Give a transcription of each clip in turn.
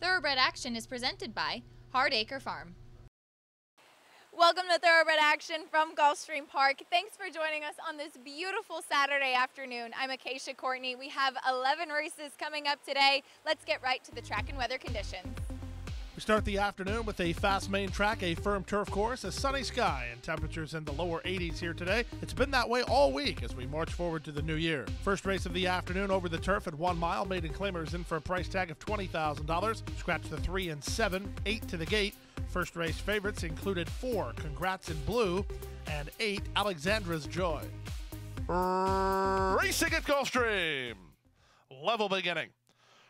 Thoroughbred Action is presented by Hardacre Farm. Welcome to Thoroughbred Action from Gulfstream Park. Thanks for joining us on this beautiful Saturday afternoon. I'm Acacia Courtney. We have 11 races coming up today. Let's get right to the track and weather conditions. We start the afternoon with a fast main track, a firm turf course, a sunny sky, and temperatures in the lower 80s here today. It's been that way all week as we march forward to the new year. First race of the afternoon over the turf at 1 mile. Maiden claimers in for a price tag of $20,000. Scratch the 3 and 7, 8 to the gate. First race favorites included 4 Congrats in Blue and 8 Alexandra's Joy. Racing at Gulfstream. Level beginning.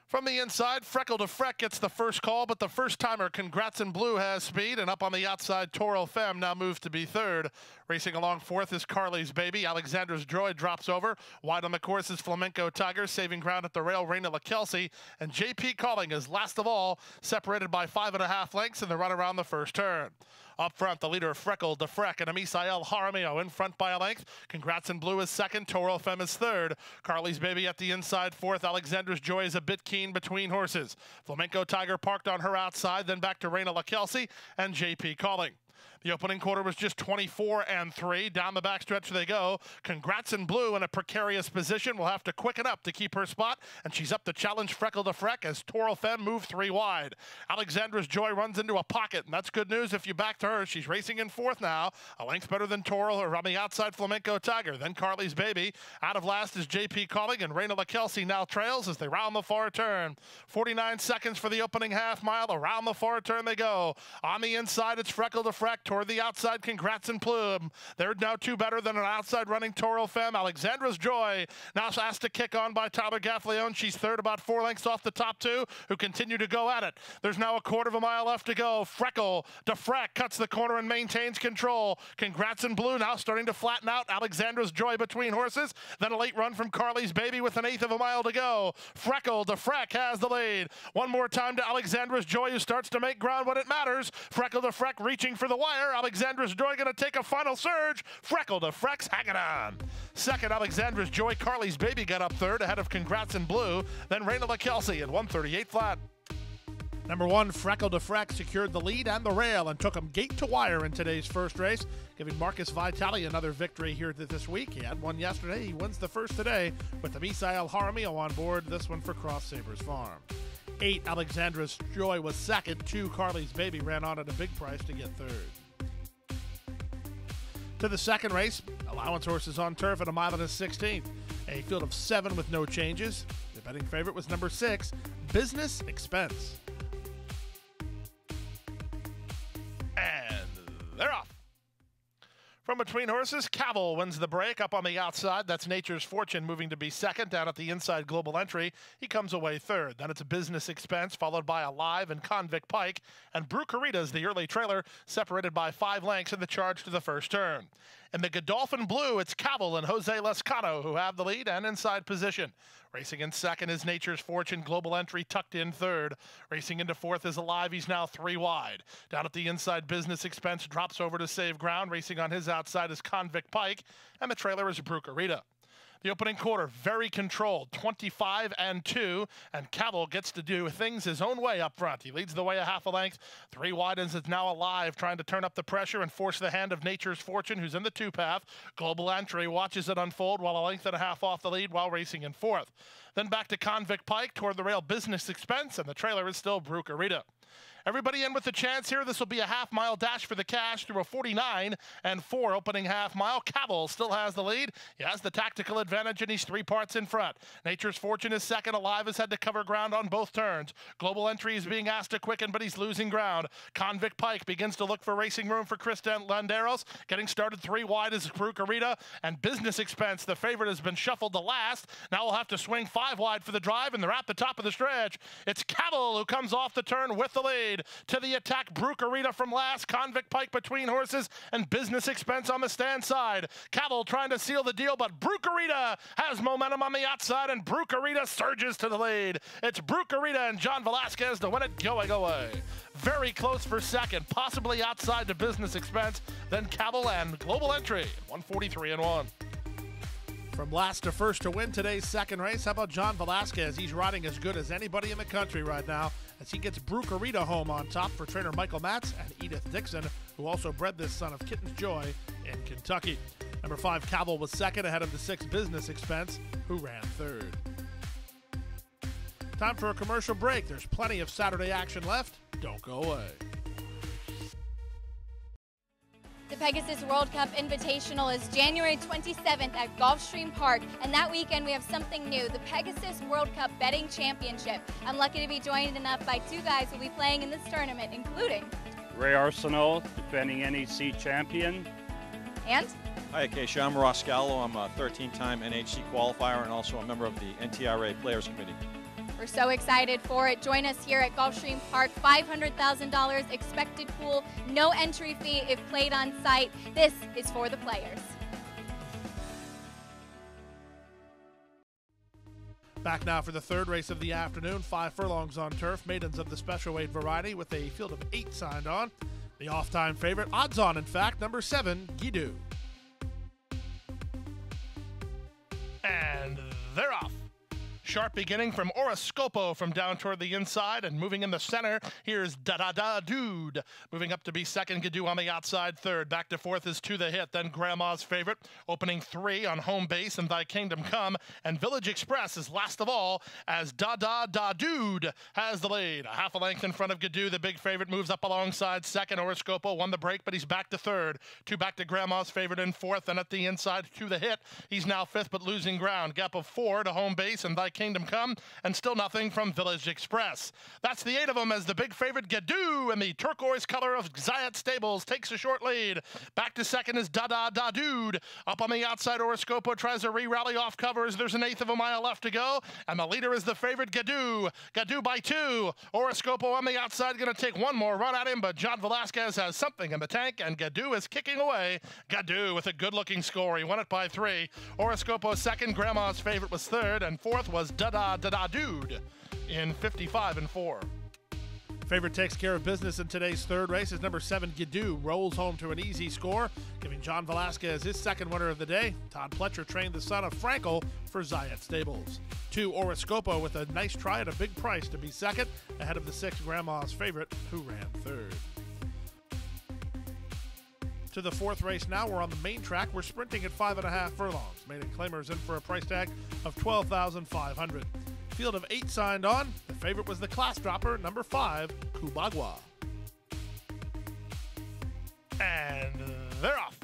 From the inside, Freckle to Freck gets the first call, but the first-timer, Congrats in Blue, has speed, and up on the outside, Toro Femme now moves to be third. Racing along fourth is Carly's Baby. Alexandra's Joy drops over. Wide on the course is Flamenco Tiger, saving ground at the rail, Reina LaKelsey, and JP Calling is last of all, separated by 5.5 lengths in the run around the first turn. Up front, the leader, Freckle de Freck, and Amisael Jaramillo in front by a length. Congrats in Blue is second, Toro Femme is third. Carly's Baby at the inside fourth. Alexandra's Joy is a bit keen between horses. Flamenco Tiger parked on her outside, then back to Reina LaKelsey and JP Calling. The opening quarter was just 24 and 3. Down the backstretch they go. Congrats in Blue in a precarious position. Will have to quicken up to keep her spot, and she's up to challenge Freckle de Freck as Toro Femme move 3 wide. Alexandra's Joy runs into a pocket, and that's good news if you backed her. She's racing in fourth now. A length better than Toro, or on the outside, Flamenco Tiger. Then Carly's Baby. Out of last is JP Calling, and Reina LaKelsey now trails as they round the far turn. 49 seconds for the opening half mile. Around the far turn they go. On the inside, it's Freckle de Freck. Toward the outside, Congrats in Plume. They're now 2 better than an outside running Toro Femme. Alexandra's Joy now asked to kick on by Tyler Gaffleone. She's third, about 4 lengths off the top 2, who continue to go at it. There's now a 1/4 mile left to go. Freckle de Freck cuts the corner and maintains control. Congrats in Blue now starting to flatten out. Alexandra's Joy between horses. Then a late run from Carly's Baby with an 1/8 mile to go. Freckle de Freck has the lead. One more time to Alexandra's Joy, who starts to make ground when it matters. Freckle de Freck reaching for the wire. Alexandra's Joy going to take a final surge. Freckle de Freck's hanging on. Second, Alexandra's Joy. Carly's Baby got up third ahead of Congrats in Blue. Then Reina LaKelsey at 138 flat. Number 1, Freckle de Freck secured the lead and the rail and took him gate to wire in today's first race, giving Marcus Vitale another victory here this week. He had one yesterday. He wins the first today with Amisael Jaramillo on board, this one for Cross Sabres Farm. 8, Alexandra's Joy was second. 2, Carly's Baby ran on at a big price to get third. To the second race, allowance horses on turf at 1 mile and a 16th. A field of 7 with no changes. The betting favorite was number 6, Business Expense. And they're off. From between horses, Cavil wins the break up on the outside. That's Nature's Fortune moving to be second. Down at the inside, Global Entry. He comes away third. Then it's a Business Expense, followed by Alive and Convict Pike. And Brucarita's the early trailer, separated by 5 lengths in the charge to the first turn. In the Godolphin Blue, it's Cavil and Jose Lescano who have the lead and inside position. Racing in second is Nature's Fortune. Global Entry tucked in third. Racing into fourth is Alive. He's now 3 wide. Down at the inside, Business Expense drops over to save ground. Racing on his outside is Convict Pike. And the trailer is Brucarita. The opening quarter, very controlled, 25 and 2, and Cavil gets to do things his own way up front. He leads the way a 1/2 length. 3 widens is now Alive, trying to turn up the pressure and force the hand of Nature's Fortune, who's in the 2 path. Global Entry watches it unfold while a length and a half off the lead while racing in fourth. Then back to Convict Pike toward the rail, Business Expense, and the trailer is still Brucarita. Everybody in with a chance here. This will be a 1/2 mile dash for the cash through a 49 and 4 opening 1/2 mile. Cavil still has the lead. He has the tactical advantage, and he's 3 parts in front. Nature's Fortune is second. Alive has had to cover ground on both turns. Global Entry is being asked to quicken, but he's losing ground. Convict Pike begins to look for racing room for Chris Landeros. Getting started 3 wide is Brucarita, and Business Expense, the favorite, has been shuffled to last. Now we'll have to swing 5 wide for the drive, and they're at the top of the stretch. It's Cavil who comes off the turn with the lead. To the attack, Brucarita from last. Convict Pike between horses, and Business Expense on the stand side. Cavil trying to seal the deal, but Brucarita has momentum on the outside, and Brucarita surges to the lead. It's Brucarita and John Velasquez to win it going away. Very close for second, possibly outside to Business Expense. Then Cavil and Global Entry, 143 and 1. From last to first to win today's second race, how about John Velasquez? He's riding as good as anybody in the country right now as he gets Brucarita home on top for trainer Michael Matz and Edith Dixon, who also bred this son of Kitten's Joy in Kentucky. Number 5, Cavill was second ahead of the 6 Business Expense, who ran third. Time for a commercial break. There's plenty of Saturday action left. Don't go away. The Pegasus World Cup Invitational is January 27th at Gulfstream Park, and that weekend we have something new, the Pegasus World Cup Betting Championship. I'm lucky to be joined enough by 2 guys who will be playing in this tournament, including Ray Arsenault, defending NEC champion. And Hi, Acacia. I'm Ross Gallo. I'm a 13-time NHC qualifier and also a member of the NTRA Players Committee. we're so excited for it. Join us here at Gulfstream Park. $500,000 expected pool, no entry fee if played on site. This is for the players. Back now for the third race of the afternoon, 5 furlongs on turf, maidens of the special weight variety with a field of 8 signed on. The off-time favorite, odds on in fact, number 7, Guidou. And they're off. Sharp beginning from Horoscopo from down toward the inside, and moving in the center, here's Da-Da-Da Dude. Moving up to be second, Guidou on the outside third. Back to fourth is To The Hit, then Grandma's Favorite. Opening 3 on Home Base and Thy Kingdom Come. And Village Express is last of all as Da-Da-Da Dude has the lead. A half a length in front of Guidou. The big favorite moves up alongside second. Horoscopo won the break, but he's back to third. 2 back to Grandma's Favorite in fourth, and at the inside, To The Hit. He's now fifth, but losing ground. Gap of 4 to Home Base and Thy Kingdom Come, and still nothing from Village Express. That's the 8 of them as the big favorite Guidou in the turquoise color of Zayat Stables takes a short lead. Back to second is Da-Da-Da Dude. Up on the outside, Horoscopo tries to re-rally off covers. There's 1/8 of a mile left to go, and the leader is the favorite Guidou. Guidou by 2. Horoscopo on the outside going to take one more run at him, but John Velasquez has something in the tank, and Guidou is kicking away. Guidou with a good-looking score. He won it by 3. Horoscopo second, Grandma's Favorite was third, and fourth was Da-Da Dude in 55-4. Favorite takes care of business in today's third race as number 7, Guidou, rolls home to an easy score, giving John Velasquez his second winner of the day. Todd Pletcher trained the son of Frankel for Zayat Stables. 2, Horoscopo with a nice try at a big price to be second, ahead of the 6, Grandma's Favorite, who ran third. To the fourth race now. We're on the main track. We're sprinting at 5.5 furlongs. Maiden claimers in for a price tag of $12,500. Field of 8 signed on. The favorite was the class dropper, number 5, Kubagwa. And they're off.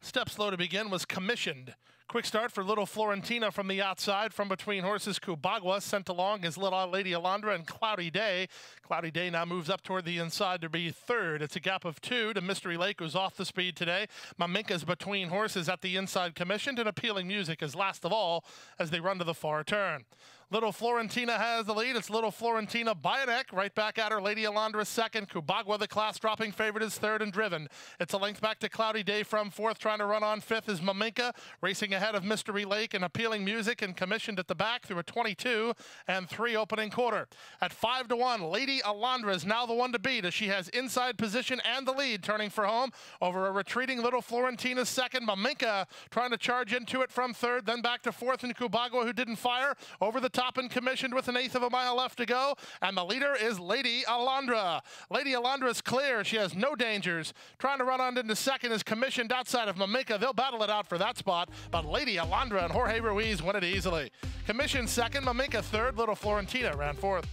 Step slow to begin was Commissioned. Quick start for Little Florentina from the outside. From between horses, Kubagwa sent along his Little Lady Alondra and Cloudy Day. Cloudy Day now moves up toward the inside to be third. It's a gap of 2 to Mystery Lake, who's off the speed today. Maminka's between horses at the inside, Commissioned, and Appealing Music is last of all as they run to the far turn. Little Florentina has the lead. It's Little Florentina by a neck. Right back at her, Lady Alondra second. Kubagwa, the class-dropping favorite, is third and driven. It's a length back to Cloudy Day from fourth. Trying to run on fifth is Maminka, racing ahead of Mystery Lake and Appealing Music, and Commissioned at the back through a 22-3 opening quarter. At 5-1, Lady Alondra is now the one to beat as she has inside position and the lead, turning for home over a retreating Little Florentina second. Maminka trying to charge into it from third, then back to fourth, and Kubagwa, who didn't fire, over the top and Commissioned with 1/8 of a mile left to go, and the leader is Lady Alondra. Lady Alondra is clear. She has no dangers. Trying to run on into second is Commissioned outside of Maminka. They'll battle it out for that spot, but Lady Alondra and Jorge Ruiz win it easily. Commissioned second, Maminka third, Little Florentina ran fourth.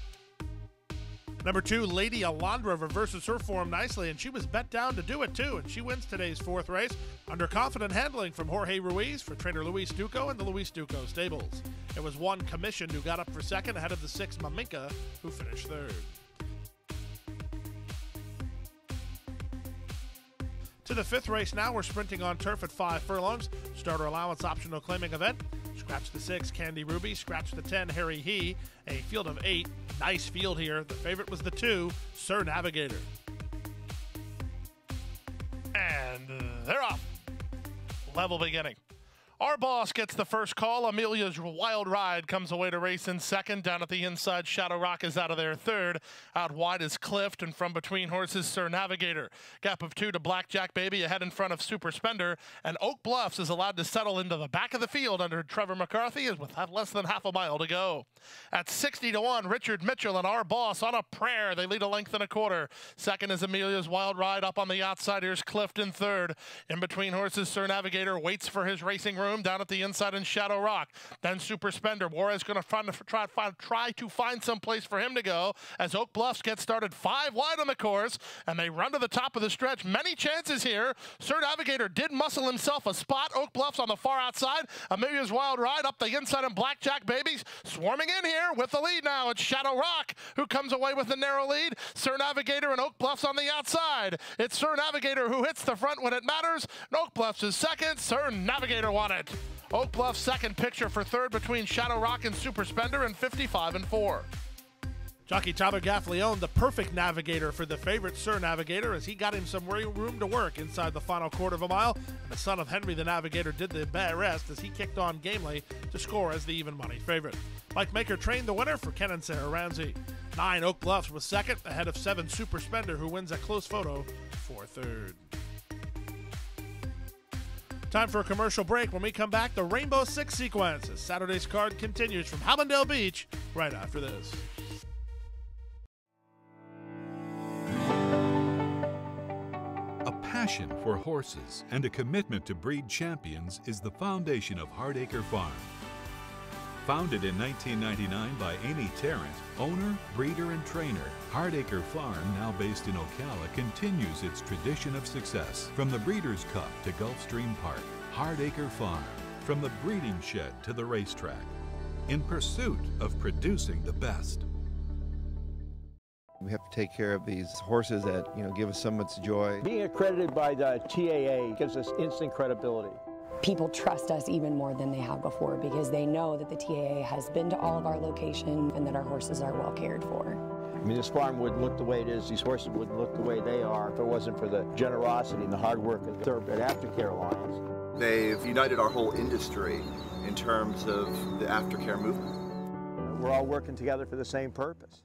Number 2, Lady Alondra reverses her form nicely, and she was bet down to do it too, and she wins today's fourth race under confident handling from Jorge Ruiz for trainer Luis Duco and the Luis Duco Stables. It was 1, Commissioned, who got up for second ahead of the 6, Maminka, who finished third. To the fifth race now. We're sprinting on turf at 5 furlongs. Starter allowance optional claiming event. Scratch the 6, Candy Ruby. Scratch the 10, Harry He. A field of 8. Nice field here. The favorite was the 2, Sir Navigator. And they're off. Level beginning. Our Boss gets the first call. Amelia's Wild Ride comes away to race in second. Down at the inside, Shadow Rock is out of there third. Out wide is Clift, and from between horses, Sir Navigator. Gap of 2 to Blackjack Baby ahead in front of Super Spender. And Oak Bluffs is allowed to settle into the back of the field under Trevor McCarthy with less than half a mile to go. At 60-1, Richard Mitchell and Our Boss on a prayer. They lead a length and a quarter. Second is Amelia's Wild Ride. Up on the outside, here's Clift in third. In between horses, Sir Navigator waits for his racing room. Down at the inside in Shadow Rock. Then Super Spender. Juarez going to try to find some place for him to go as Oak Bluffs gets started 5 wide on the course, and they run to the top of the stretch. Many chances here. Sir Navigator did muscle himself a spot. Oak Bluffs on the far outside. Amelia's Wild Ride up the inside, and Blackjack Babies swarming in here with the lead now. It's Shadow Rock who comes away with the narrow lead. Sir Navigator and Oak Bluffs on the outside. It's Sir Navigator who hits the front when it matters. And Oak Bluffs is second. Sir Navigator won it. Oak Bluffs second, picture for third between Shadow Rock and Super Spender, and 55-4. Jockey Tyler Gaffleone, the perfect navigator for the favorite Sir Navigator, as he got him some room to work inside the final quarter of a mile. And the son of Henry the Navigator did the rest as he kicked on gamely to score as the even money favorite. Mike Maker trained the winner for Ken and Sarah Ramsey. 9 Oak Bluffs was second, ahead of 7 Super Spender, who wins a close photo for third. Time for a commercial break. When we come back, the Rainbow Six sequence as Saturday's card continues from Hallandale Beach right after this. A passion for horses and a commitment to breed champions is the foundation of Hardacre Farm. Founded in 1999 by Amy Tarrant, owner, breeder, and trainer, Hardacre Farm, now based in Ocala, continues its tradition of success. From the Breeders' Cup to Gulfstream Park, Hardacre Farm, from the breeding shed to the racetrack, in pursuit of producing the best. We have to take care of these horses that, give us so much joy. Being accredited by the TAA gives us instant credibility. People trust us even more than they have before because they know that the TAA has been to all of our locations and that our horses are well cared for. I mean, this farm wouldn't look the way it is, these horses wouldn't look the way they are if it wasn't for the generosity and the hard work of the Thoroughbred Aftercare Alliance. They've united our whole industry in terms of the aftercare movement. We're all working together for the same purpose.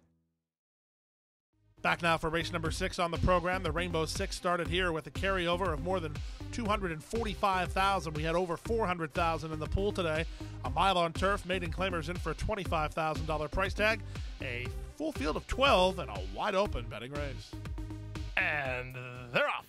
Back now for race number 6 on the program. The Rainbow Six started here with a carryover of more than 245,000. We had over 400,000 in the pool today. A mile on turf, maiden claimers in for a $25,000 price tag. A full field of 12 and a wide open betting race. And they're off.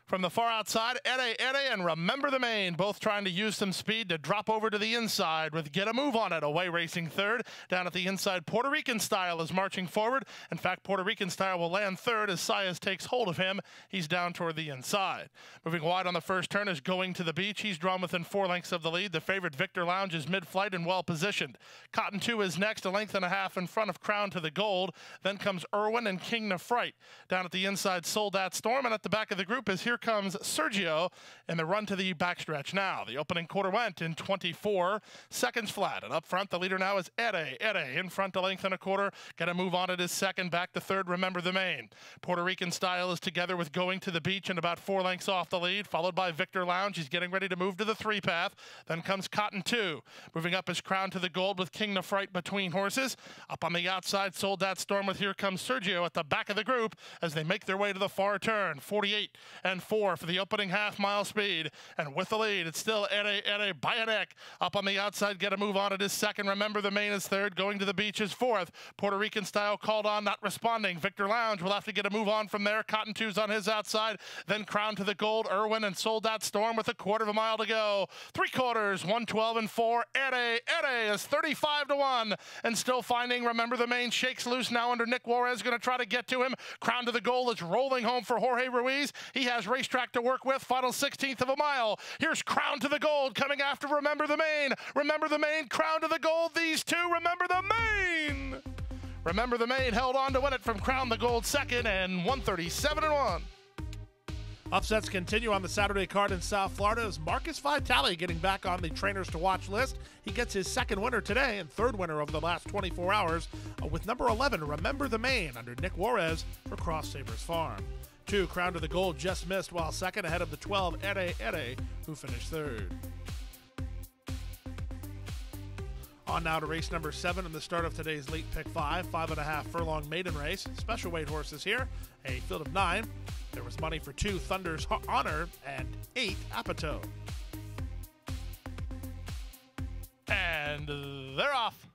From the far outside, Eddie and Remember the Main, both trying to use some speed to drop over to the inside with Get a Move on It, away racing third. Down at the inside, Puerto Rican Style is marching forward. In fact, Puerto Rican Style will land third as Saez takes hold of him. He's down toward the inside. Moving wide on the first turn is Going to the Beach. He's drawn within 4 lengths of the lead. The favorite Victor Lounge is mid-flight and well positioned. Cotton 2 is next, a length and a half in front of Crown to the Gold. Then comes Irwin and King to Fright. Down at the inside, Sold At Storm, and at the back of the group is Here Comes Sergio in the run to the backstretch now. The opening quarter went in 24 seconds flat, and up front the leader now is Eddie in front a length and a quarter. Get a Move on It is second, back to third, Remember the Main. Puerto Rican Style is together with Going to the Beach and about 4 lengths off the lead, followed by Victor Lounge. He's getting ready to move to the 3 path. Then comes Cotton 2. Moving up is Crown to the Gold with King to Fright between horses. Up on the outside, Sold That Storm with Here Comes Sergio at the back of the group as they make their way to the far turn. 48-4 for the opening half-mile speed. And with the lead, it's still Eddie by a neck. Up on the outside, Get a Move on It is second. Remember the Main is third. Going to the Beach is fourth. Puerto Rican Style called on, not responding. Victor Lounge will have to get a move on from there. Cotton 2's on his outside. Then Crown to the Gold, Irwin, and Sold That Storm with a quarter of a mile to go. 3 quarters, 112-4. Eddie is 35-1 and still finding Remember the Main. Shakes loose now under Nick Juarez, going to try to get to him. Crown to the Goal is rolling home for Jorge Ruiz. He has racetrack to work with. Final 16th of a mile. Here's Crown to the Gold coming after Remember the Main. Remember the Main, Crown to the Gold. These two, Remember the Main. Remember the Main held on to win it from Crown the Gold second and 137-1. Upsets continue on the Saturday card in South Florida as Marcus Vitale getting back on the trainers to watch list. He gets his second winner today and third winner over the last 24 hours with number 11, Remember the Main, under Nick Juarez for Cross Sabres Farm. 2, Crown to the Gold just missed, while second ahead of the 12, Eddie, who finished third. On now to race number 7 in the start of today's late pick 5.5 furlong maiden race. Special weight horses here, a field of 9. There was money for 2 Thunder's Honor and 8 Apatow. And they're off.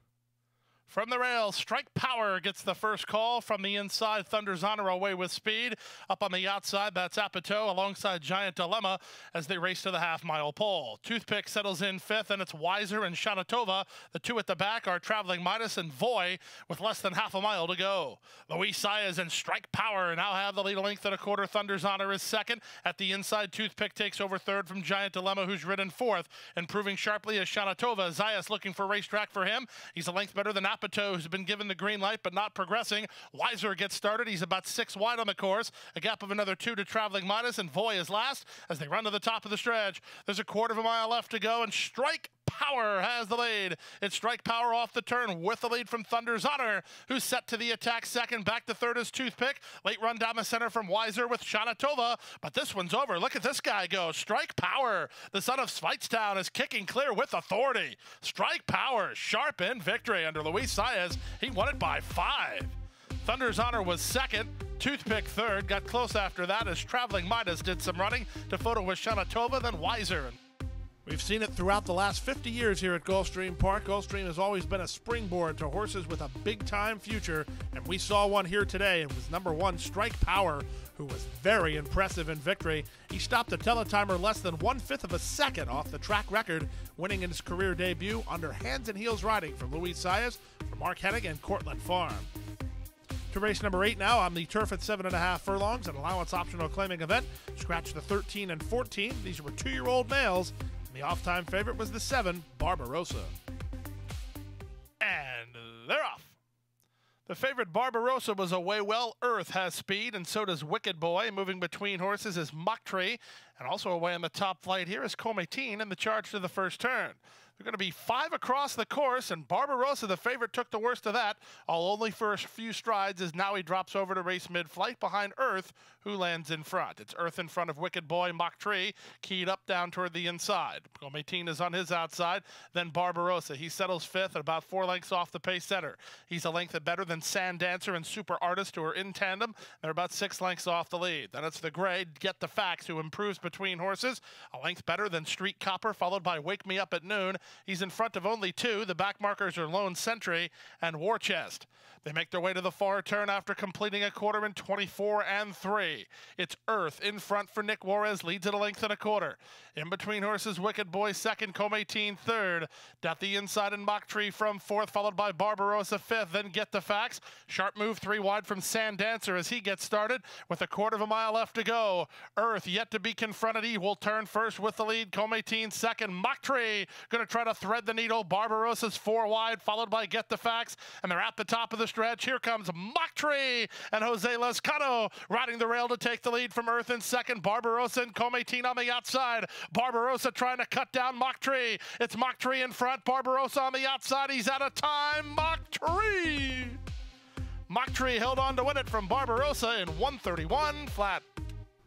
From the rails, Strike Power gets the first call. From the inside, Thunder's Honor away with speed. Up on the outside, that's Apatow alongside Giant Dilemma as they race to the half-mile pole. Toothpick settles in 5th, and it's Wiser and Shanatova. The 2 at the back are Traveling Midas and Voy with less than half a mile to go. Luis Saez and Strike Power now have the lead a length and a quarter. Thunder's Honor is 2nd. At the inside, Toothpick takes over 3rd from Giant Dilemma, who's ridden 4th. Improving sharply is Shanatova. Zayas looking for racetrack for him. He's a length better than Apatow, who's been given the green light but not progressing. Wiser gets started. He's about 6 wide on the course. A gap of another 2 to Traveling Midas, and Voy is last as they run to the top of the stretch. There's a quarter of a mile left to go, and Strike Power has the lead. It's Strike Power off the turn with the lead from Thunder's Honor, who's set to the attack 2nd. Back to 3rd is Toothpick. Late run down the center from Wiser with Shanatova, but this one's over. Look at this guy go. Strike Power, the son of Sveitstown, is kicking clear with authority. Strike Power, sharp in victory under Luis Saez. He won it by 5. Thunder's Honor was 2nd. Toothpick 3rd. Got close after that as Traveling Midas did some running to photo with Shanatova, then Wiser. We've seen it throughout the last 50 years here at Gulfstream Park. Gulfstream has always been a springboard to horses with a big-time future, and we saw one here today. It was number 1, Strike Power, who was very impressive in victory. He stopped the teletimer less than 1/5 of a second off the track record, winning in his career debut under hands and heels riding from Luis Saez, from Mark Hennig and Cortland Farm. To race number 8 now on the turf at 7.5 furlongs, an allowance optional claiming event. Scratch the 13 and 14. These were 2-year-old males. The off-time favorite was the 7, Barbarossa. And they're off. The favorite Barbarossa was away well. Earth has speed, and so does Wicked Boy. Moving between horses is Mock Tree, and also away on the top flight here is Cometine in the charge to the first turn. They're going to be 5 across the course, and Barbarossa, the favorite, took the worst of that, all only for a few strides as now he drops over to race mid-flight behind Earth, who lands in front. It's Earth in front of Wicked Boy, Mock Tree, keyed up down toward the inside. Cometine is on his outside, then Barbarossa. He settles 5th at about 4 lengths off the pace setter. He's a length better than Sand Dancer and Super Artist, who are in tandem. They're about 6 lengths off the lead. Then it's the gray, Get the Facts, who improves between horses, a length better than Street Copper, followed by Wake Me Up at Noon. He's in front of only 2. The back markers are Lone Sentry and War Chest. They make their way to the far turn after completing a quarter in 24 and 3. It's Earth in front for Nick Juarez, leads at a length and a quarter. In between horses, Wicked Boy 2nd, Cometine 3rd. Down the inside and Mock Tree from 4th, followed by Barbarossa 5th. Then Get the Facts. Sharp move 3 wide from Sand Dancer as he gets started with a quarter of a mile left to go. Earth yet to be confronted. He will turn first with the lead. Cometine 2nd. Mock Tree going to try to thread the needle. Barbarossa's 4 wide, followed by Get the Facts, and they're at the top of the stretch. Here comes Mock Tree and Jose Lescano riding the rail to take the lead from Earth in 2nd. Barbarossa and Cometine on the outside. Barbarossa trying to cut down Mock Tree. It's Mock Tree in front. Barbarossa on the outside. He's out of time. Mock Tree. Mock Tree held on to win it from Barbarossa in 1:31 flat.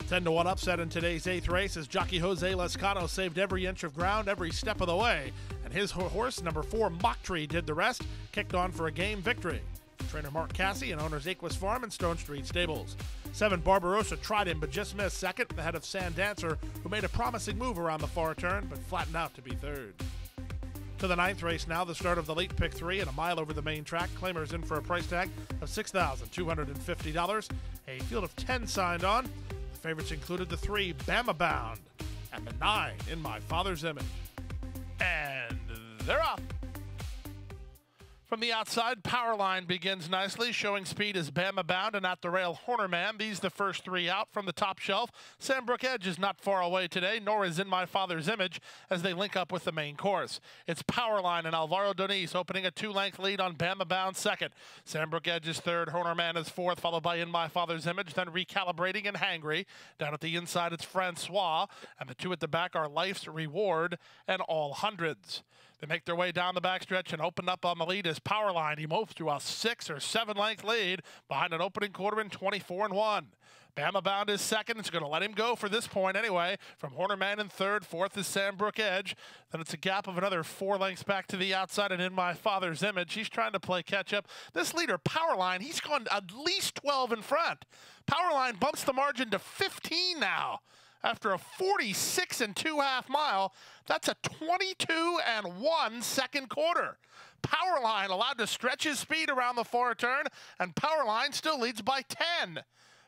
10-1 upset in today's 8th race as jockey Jose Lescano saved every inch of ground every step of the way, and his horse, number 4, Mock Tree, did the rest, kicked on for a game victory. Trainer Mark Cassie and owners Aquis Farm and Stone Street Stables. 7, Barbarossa tried him but just missed 2nd, ahead of Sand Dancer, who made a promising move around the far turn but flattened out to be 3rd. To the 9th race now, the start of the late pick 3 and a mile over the main track. Claimers in for a price tag of $6,250. A field of 10 signed on. The favorites included the 3, Bama Bound, and the 9, In My Father's Image. And they're off. From the outside, Powerline begins nicely, showing speed as Bama Bound and At the Rail Hornerman. These the first 3 out from the top shelf. Sandbrook Edge is not far away today, nor is In My Father's Image as they link up with the main course. It's Powerline and Alvaro Doniz opening a 2-length lead on Bama Bound 2nd. Sandbrook Edge is 3rd, Hornerman is 4th, followed by In My Father's Image, then Recalibrating and Hangry. Down at the inside, it's Francois, and the 2 at the back are Life's Reward and All Hundreds. They make their way down the backstretch and open up on the lead as Powerline. He moves to a 6 or 7 length lead behind an opening quarter in 24-1. Bama Bound is second. It's going to let him go for this point anyway. From Hornerman in third. Fourth is Sandbrook Edge. Then it's a gap of another 4 lengths back to the outside and In My Father's Image. He's trying to play catch up. This leader, Powerline, he's gone at least 12 in front. Powerline bumps the margin to 15 now. After a 46 2.5 mile, that's a 22-1 second quarter. Powerline allowed to stretch his speed around the far turn, and Powerline still leads by 10.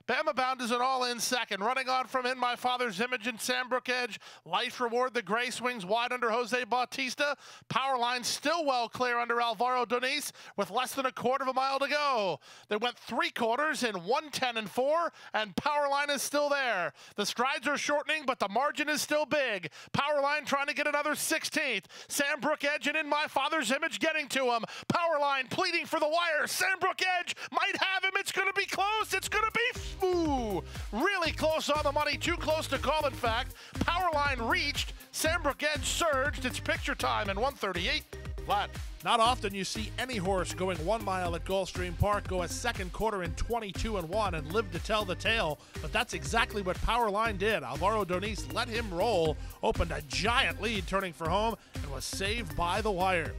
Bama Bound is an all-in second. Running on from In My Father's Image and Sandbrook Edge. Life Reward, the gray swings wide under Jose Bautista. Powerline still well clear under Alvaro Doniz with less than a quarter of a mile to go. They went 3 quarters in 1:10-4, and Powerline is still there. The strides are shortening, but the margin is still big. Powerline trying to get another 16th. Sandbrook Edge and In My Father's Image getting to him. Powerline pleading for the wire. Sandbrook Edge might have him. It's going to be close. It's going to be really close on the money, too close to call, in fact. Powerline reached, Sandbrook Edge surged. It's picture time in 1:38 flat. Not often you see any horse going 1 mile at Gulfstream Park go a second quarter in 22-1 and live to tell the tale, but that's exactly what Powerline did. Alvaro Doniz let him roll, opened a giant lead turning for home, and was saved by the wire.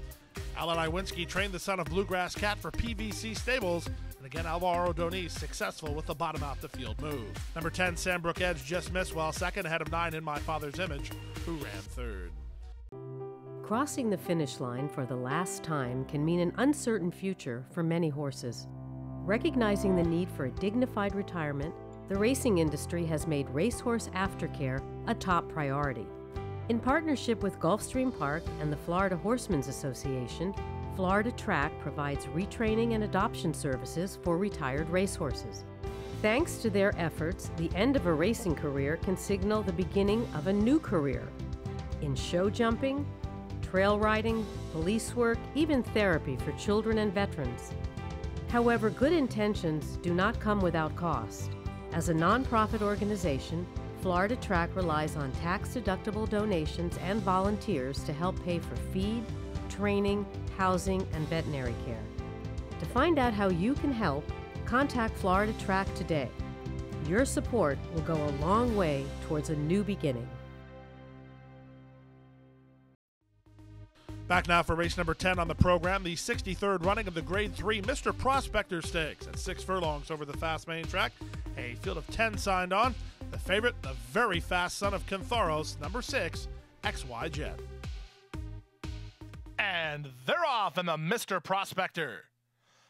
Alan Iwinski trained the son of Bluegrass Cat for PVC Stables, and again, Alvaro Doniz successful with the bottom out the field move. Number 10, Sandbrook Edge just missed while second, ahead of 9, In My Father's Image, who ran third. Crossing the finish line for the last time can mean an uncertain future for many horses. Recognizing the need for a dignified retirement, the racing industry has made racehorse aftercare a top priority. In partnership with Gulfstream Park and the Florida Horsemen's Association, Florida Track provides retraining and adoption services for retired racehorses. Thanks to their efforts, the end of a racing career can signal the beginning of a new career in show jumping, trail riding, police work, even therapy for children and veterans. However, good intentions do not come without cost. As a nonprofit organization, Florida Track relies on tax-deductible donations and volunteers to help pay for feed, training, housing, and veterinary care. To find out how you can help, contact Florida Track today. Your support will go a long way towards a new beginning. Back now for race number 10 on the program, the 63rd running of the Grade 3 Mr. Prospector Stakes at 6 furlongs over the fast main track. A field of 10 signed on. The favorite, the very fast son of Cantharos, number 6, XY Jet. And they're off in the Mr. Prospector.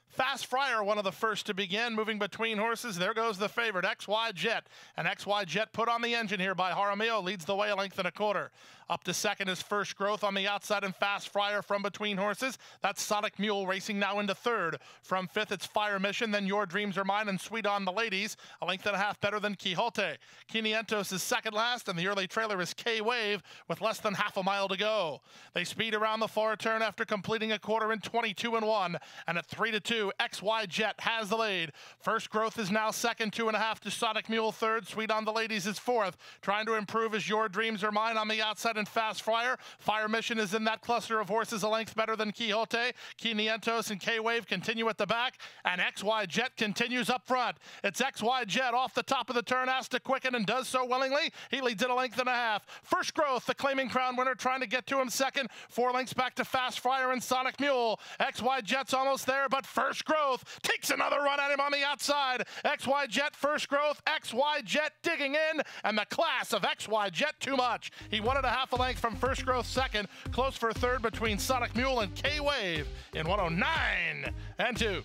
Fast Friar, one of the first to begin, moving between horses. There goes the favorite, XY Jet. And XY Jet put on the engine here by Jaramillo, leads the way a length and a quarter. Up to second is First Growth on the outside, and Fast Friar from between horses. That's Sonic Mule racing now into third. From fifth, it's Fire Mission, then Your Dreams Are Mine and Sweet on the Ladies, a length and a half better than Quixote. Quinientos is second last, and the early trailer is K-Wave with less than half a mile to go. They speed around the far turn after completing a quarter in 22-1, and at 3-2, XY Jet has the lead. First Growth is now second, 2.5 to Sonic Mule third. Sweet on the Ladies is fourth. Trying to improve is Your Dreams Are Mine on the outside, and Fast Friar. Fire Mission is in that cluster of horses, a length better than Quixote. Quinientos and K-Wave continue at the back, and XY Jet continues up front. It's XY Jet off the top of the turn, asked to quicken, and does so willingly. He leads it a length and a half. First Growth, the claiming crown winner, trying to get to him second. 4 lengths back to Fast Friar and Sonic Mule. XY Jet's almost there, but First Growth takes another run at him on the outside. XY Jet, First Growth, XY Jet digging in, and the class of XY Jet too much. He won it a half a length from First Growth second, close for third between Sonic Mule and K-Wave in 109-2.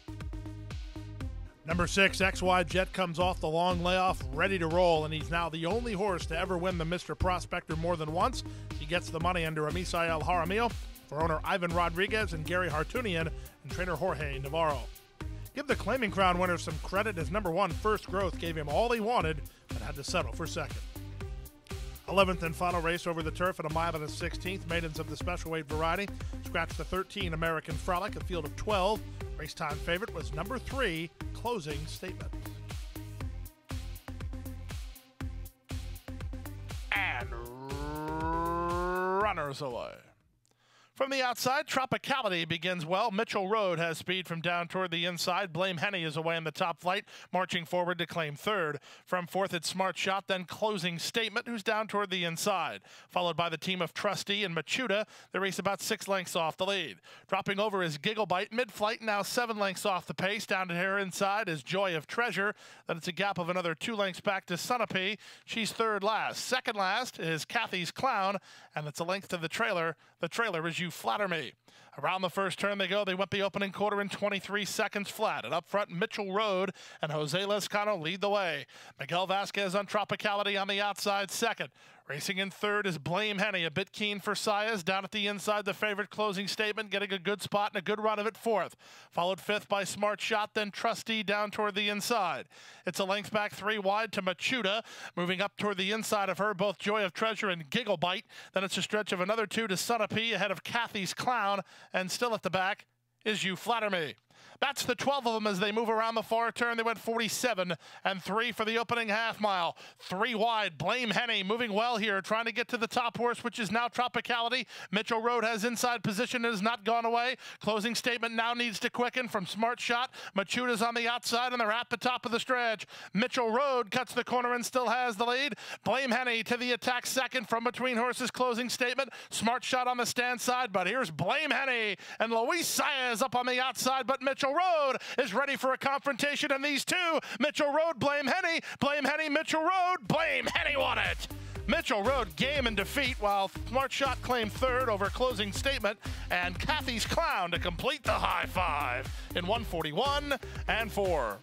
Number 6, XY Jet comes off the long layoff, ready to roll, and he's now the only horse to ever win the Mr. Prospector more than once. He gets the money under Misael Jaramillo for owner Ivan Rodriguez and Gary Hartunian and trainer Jorge Navarro. Give the claiming crown winner some credit, as number 1, First Growth, gave him all he wanted, but had to settle for second. 11th and final race over the turf at a mile and a 16th. Maidens of the special weight variety. Scratch the 13 American Frolic, a field of 12. Race time favorite was number 3, Closing Statement. And runners away. From the outside, Tropicality begins well. Mitchell Road has speed from down toward the inside. Blame Henny is away in the top flight, marching forward to claim third. From fourth, it's Smart Shot, then Closing Statement, who's down toward the inside. Followed by the team of Trustee and Machuda. They race about 6 lengths off the lead. Dropping over is Gigglebite, mid-flight, now 7 lengths off the pace. Down to her inside is Joy of Treasure. Then it's a gap of another 2 lengths back to Sunapee. She's third last. Second last is Kathy's Clown, and it's a length to the trailer. The trailer is You Flatter Me. Around the first turn they go. They went the opening quarter in 23 seconds flat. And up front, Mitchell Road and Jose Lescano lead the way. Miguel Vasquez on Tropicality on the outside second. Racing in third is Blame Henny, a bit keen for Sayas. Down at the inside, the favorite Closing Statement, getting a good spot and a good run of it fourth. Followed fifth by Smart Shot, then Trustee down toward the inside. It's a length back 3 wide to Machuda. Moving up toward the inside of her, both Joy of Treasure and Gigglebite. Then it's a stretch of another 2 to Sunapee ahead of Kathy's Clown. And still at the back is You Flatter Me. That's the 12 of them as they move around the far turn. They went 47 and 3 for the opening half mile. 3 wide. Blame Henny moving well here, trying to get to the top horse, which is now Tropicality. Mitchell Road has inside position and has not gone away. Closing Statement now needs to quicken from Smart Shot. Machuda's on the outside and they're at the top of the stretch. Mitchell Road cuts the corner and still has the lead. Blame Henny to the attack second from between horses. Closing Statement. Smart Shot on the stand side, but here's Blame Henny and Luis Saez up on the outside, but Mitchell Road is ready for a confrontation, and these two, Mitchell Road, Blame Henny, Mitchell Road, Blame Henny won it. Mitchell Road game in defeat, while Smart Shot claimed third over Closing Statement, and Kathy's Clown to complete the high five in 141 and 4.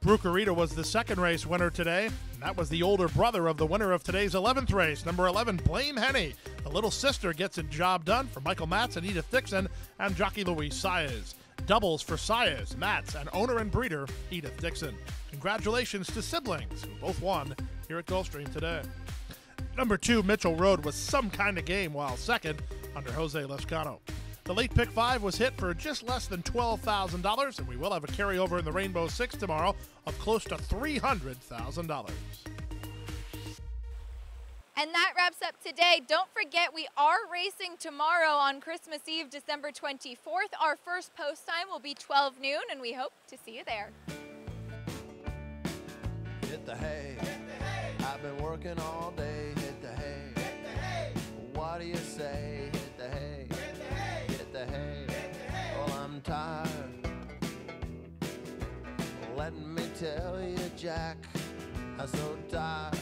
Brucarita was the second race winner today, and that was the older brother of the winner of today's 11th race, number 11, Blame Henny. The little sister gets a job done for Michael Matz and Edith Dixon and jockey Luis Saez. Doubles for Saez, Matz, and owner and breeder Edith Dixon. Congratulations to siblings who both won here at Gulfstream today. Number 2, Mitchell Road, was some kind of game, while second under Jose Lescano. The late pick 5 was hit for just less than $12,000, and we will have a carryover in the Rainbow 6 tomorrow of close to $300,000. And that wraps up today. Don't forget, we are racing tomorrow on Christmas Eve, December 24th. Our first post time will be 12 noon, and we hope to see you there. Hit the hay. Hit the hay. I've been working all day. Hit the hay. Hit the hay. What do you say? Hit the hay. Hit the hay. Hit the hay. Hit the hay. Well, I'm tired. Let me tell you, Jack, I'm so tired.